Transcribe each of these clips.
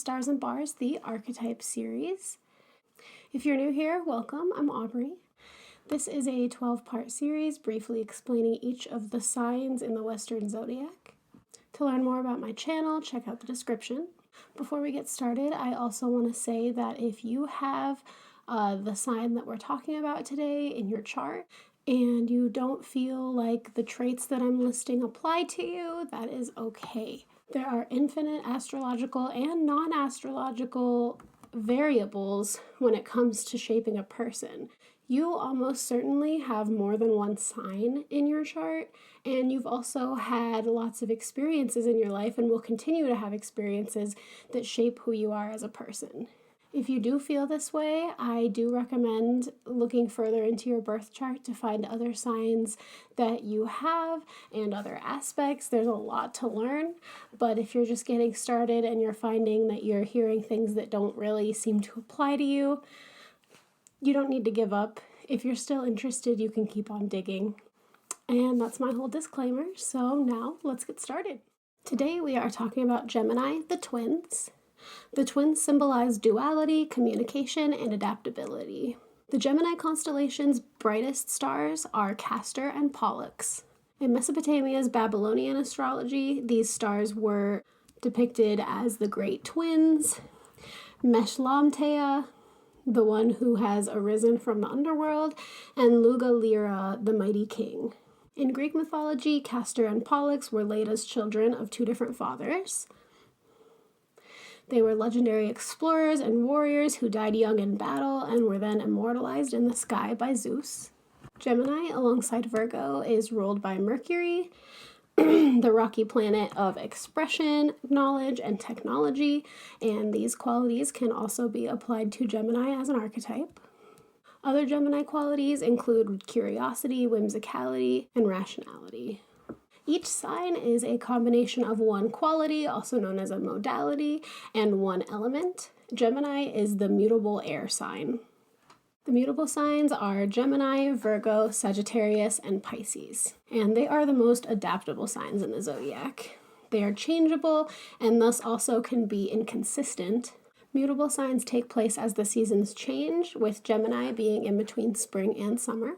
Stars and Bars, the Archetypes Series. If you're new here, welcome. I'm Aubrey. This is a 12-part series briefly explaining each of the signs in the Western zodiac. To learn more about my channel, check out the description. Before we get started, I also want to say that if you have the sign that we're talking about today in your chart, and you don't feel like the traits that I'm listing apply to you, that is okay. There are infinite astrological and non-astrological variables when it comes to shaping a person. You almost certainly have more than one sign in your chart, and you've also had lots of experiences in your life and will continue to have experiences that shape who you are as a person. If you do feel this way, I do recommend looking further into your birth chart to find other signs that you have and other aspects. There's a lot to learn, but if you're just getting started and you're finding that you're hearing things that don't really seem to apply to you, you don't need to give up. If you're still interested, you can keep on digging. And that's my whole disclaimer, so now let's get started. Today we are talking about Gemini the Twins. The twins symbolize duality, communication, and adaptability. The Gemini constellation's brightest stars are Castor and Pollux. In Mesopotamia's Babylonian astrology, these stars were depicted as the great twins, Meshlamtea, the one who has arisen from the underworld, and Luga Lyra, the mighty king. In Greek mythology, Castor and Pollux were laid as children of two different fathers. They were legendary explorers and warriors who died young in battle and were then immortalized in the sky by Zeus. Gemini, alongside Virgo, is ruled by Mercury, the rocky planet of expression, knowledge, and technology, and these qualities can also be applied to Gemini as an archetype. Other Gemini qualities include curiosity, whimsicality, and rationality. Each sign is a combination of one quality, also known as a modality, and one element. Gemini is the mutable air sign. The mutable signs are Gemini, Virgo, Sagittarius, and Pisces, and they are the most adaptable signs in the zodiac. They are changeable and thus also can be inconsistent. Mutable signs take place as the seasons change, with Gemini being in between spring and summer.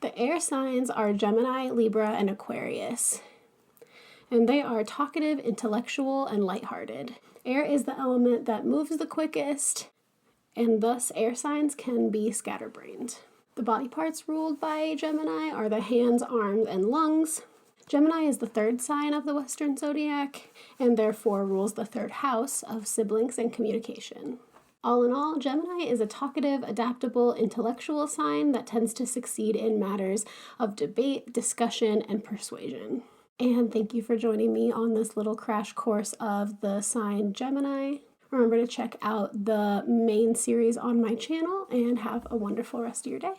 The air signs are Gemini, Libra, and Aquarius, and they are talkative, intellectual, and lighthearted. Air is the element that moves the quickest, and thus air signs can be scatterbrained. The body parts ruled by Gemini are the hands, arms, and lungs. Gemini is the third sign of the Western zodiac, and therefore rules the third house of siblings and communication. All in all, Gemini is a talkative, adaptable, intellectual sign that tends to succeed in matters of debate, discussion, and persuasion. And thank you for joining me on this little crash course of the sign Gemini. Remember to check out the main series on my channel and have a wonderful rest of your day.